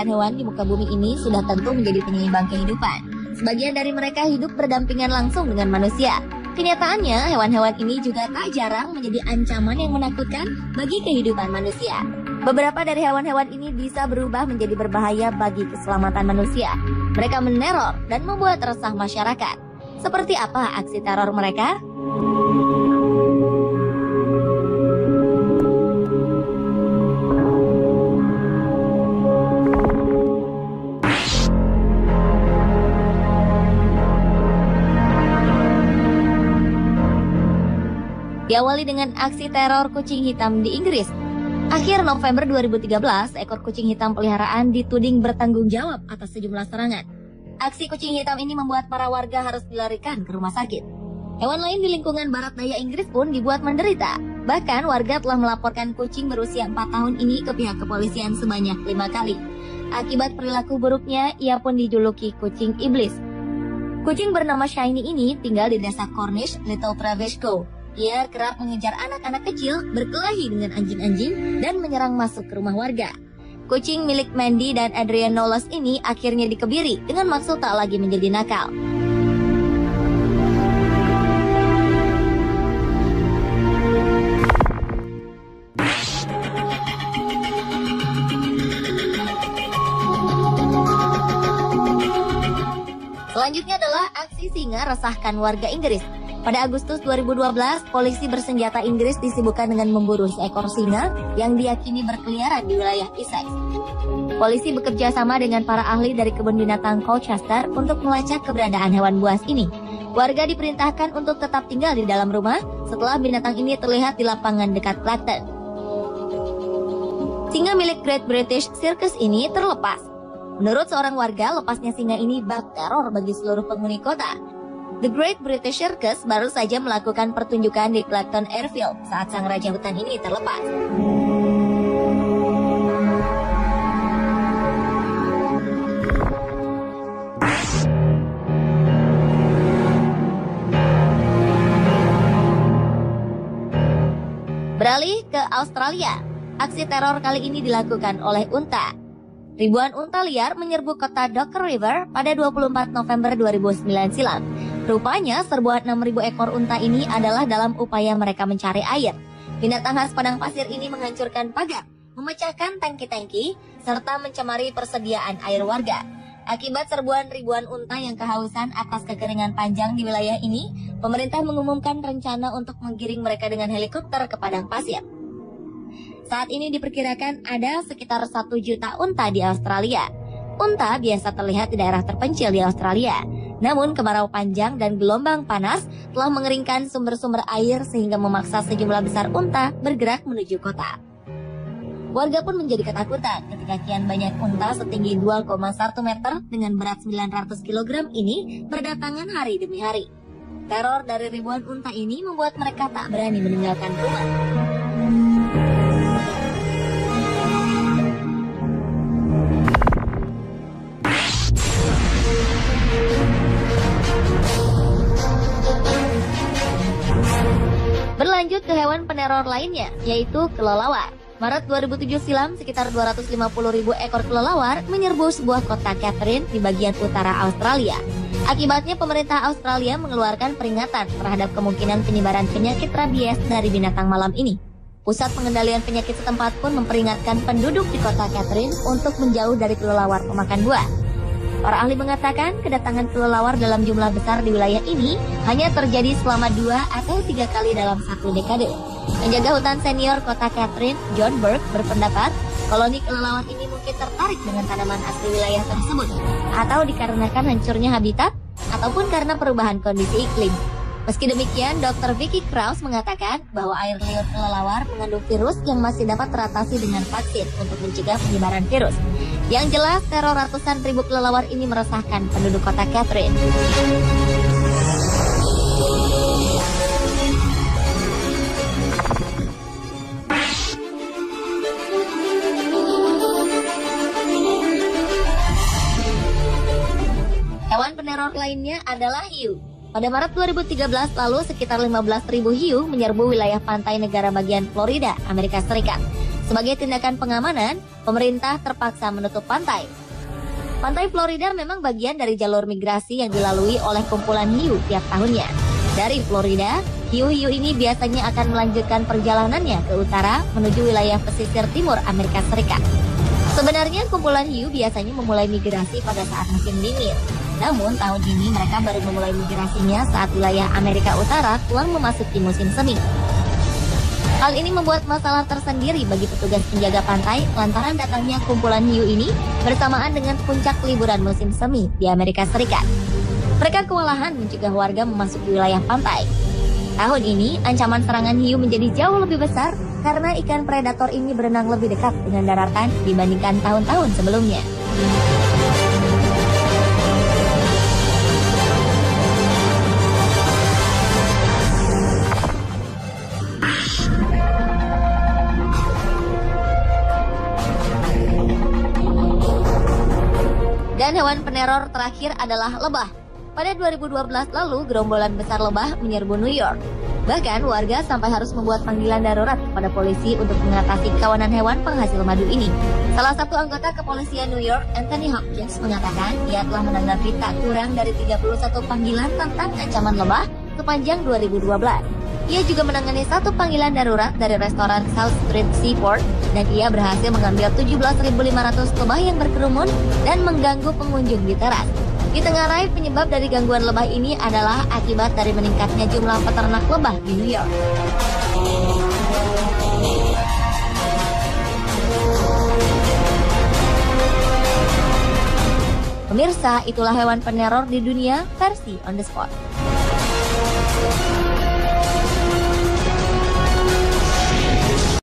hewan di muka bumi ini sudah tentu menjadi penyeimbang kehidupan. Sebagian dari mereka hidup berdampingan langsung dengan manusia. Kenyataannya, hewan-hewan ini juga tak jarang menjadi ancaman yang menakutkan bagi kehidupan manusia. Beberapa dari hewan-hewan ini bisa berubah menjadi berbahaya bagi keselamatan manusia. Mereka meneror dan membuat resah masyarakat. Seperti apa aksi teror mereka? Diawali dengan aksi teror kucing hitam di Inggris. Akhir November 2013, ekor kucing hitam peliharaan dituding bertanggung jawab atas sejumlah serangan. Aksi kucing hitam ini membuat para warga harus dilarikan ke rumah sakit. Hewan lain di lingkungan barat daya Inggris pun dibuat menderita. Bahkan warga telah melaporkan kucing berusia 4 tahun ini ke pihak kepolisian sebanyak 5 kali. Akibat perilaku buruknya, ia pun dijuluki kucing iblis. Kucing bernama Shiny ini tinggal di desa Cornish, Little Travisco. Ia kerap mengejar anak-anak kecil, berkelahi dengan anjing-anjing, dan menyerang masuk ke rumah warga. Kucing milik Mandy dan Adrian Knowles ini akhirnya dikebiri dengan maksud tak lagi menjadi nakal. Selanjutnya adalah aksi singa resahkan warga Inggris. Pada Agustus 2012, polisi bersenjata Inggris disibukkan dengan memburu seekor singa yang diyakini berkeliaran di wilayah Essex. Polisi bekerja sama dengan para ahli dari kebun binatang Colchester untuk melacak keberadaan hewan buas ini. Warga diperintahkan untuk tetap tinggal di dalam rumah setelah binatang ini terlihat di lapangan dekat Clacton. Singa milik Great British Circus ini terlepas. Menurut seorang warga, lepasnya singa ini bak teror bagi seluruh penghuni kota. The Great British Circus baru saja melakukan pertunjukan di Clacton Airfield saat sang raja hutan ini terlepas. Beralih ke Australia, aksi teror kali ini dilakukan oleh unta. Ribuan unta liar menyerbu kota Docker River pada 24 November 2009 silam. Rupanya serbuan 6.000 ekor unta ini adalah dalam upaya mereka mencari air. Binatang khas padang pasir ini menghancurkan pagar, memecahkan tangki-tangki, serta mencemari persediaan air warga. Akibat serbuan ribuan unta yang kehausan atas kekeringan panjang di wilayah ini, pemerintah mengumumkan rencana untuk menggiring mereka dengan helikopter ke padang pasir. Saat ini diperkirakan ada sekitar 1 juta unta di Australia. Unta biasa terlihat di daerah terpencil di Australia. Namun kemarau panjang dan gelombang panas telah mengeringkan sumber-sumber air sehingga memaksa sejumlah besar unta bergerak menuju kota. Warga pun menjadi ketakutan ketika kian banyak unta setinggi 2,1 meter dengan berat 900 kg ini berdatangan hari demi hari. Teror dari ribuan unta ini membuat mereka tak berani meninggalkan rumah. Berlanjut ke hewan peneror lainnya, yaitu kelelawar. Maret 2007 silam, sekitar 250.000 ekor kelelawar menyerbu sebuah kota Catherine di bagian utara Australia. Akibatnya pemerintah Australia mengeluarkan peringatan terhadap kemungkinan penyebaran penyakit rabies dari binatang malam ini. Pusat pengendalian penyakit setempat pun memperingatkan penduduk di kota Catherine untuk menjauh dari kelelawar pemakan buah. Para ahli mengatakan kedatangan kelelawar dalam jumlah besar di wilayah ini hanya terjadi selama 2 atau 3 kali dalam 1 dekade. Penjaga hutan senior kota Catherine, John Burke, berpendapat koloni kelelawar ini mungkin tertarik dengan tanaman asli wilayah tersebut, atau dikarenakan hancurnya habitat, ataupun karena perubahan kondisi iklim. Meski demikian, Dr. Vicky Krause mengatakan bahwa air liur kelelawar mengandung virus yang masih dapat teratasi dengan vaksin untuk mencegah penyebaran virus. Yang jelas, teror ratusan ribu kelelawar ini meresahkan penduduk kota Catherine. Hewan peneror lainnya adalah hiu. Pada Maret 2013 lalu, sekitar 15.000 hiu menyerbu wilayah pantai negara bagian Florida, Amerika Serikat. Sebagai tindakan pengamanan, pemerintah terpaksa menutup pantai. Pantai Florida memang bagian dari jalur migrasi yang dilalui oleh kumpulan hiu tiap tahunnya. Dari Florida, hiu-hiu ini biasanya akan melanjutkan perjalanannya ke utara menuju wilayah pesisir timur Amerika Serikat. Sebenarnya kumpulan hiu biasanya memulai migrasi pada saat musim dingin. Namun tahun ini mereka baru memulai migrasinya saat wilayah Amerika Utara telah memasuki musim semi. Hal ini membuat masalah tersendiri bagi petugas penjaga pantai lantaran datangnya kumpulan hiu ini bersamaan dengan puncak liburan musim semi di Amerika Serikat. Mereka kewalahan mencegah warga memasuki wilayah pantai. Tahun ini, ancaman serangan hiu menjadi jauh lebih besar karena ikan predator ini berenang lebih dekat dengan daratan dibandingkan tahun-tahun sebelumnya. Dan hewan peneror terakhir adalah lebah. Pada 2012 lalu, gerombolan besar lebah menyerbu New York. Bahkan warga sampai harus membuat panggilan darurat kepada polisi untuk mengatasi kawanan hewan penghasil madu ini. Salah satu anggota kepolisian New York, Anthony Hopkins, mengatakan ia telah menanggapi tak kurang dari 31 panggilan tentang ancaman lebah sepanjang 2012. Ia juga menangani satu panggilan darurat dari restoran South Street Seaport dan ia berhasil mengambil 17.500 lebah yang berkerumun dan mengganggu pengunjung di teras. Di tengah rai, penyebab dari gangguan lebah ini adalah akibat dari meningkatnya jumlah peternak lebah di New York. Pemirsa, itulah hewan peneror di dunia versi On The Spot.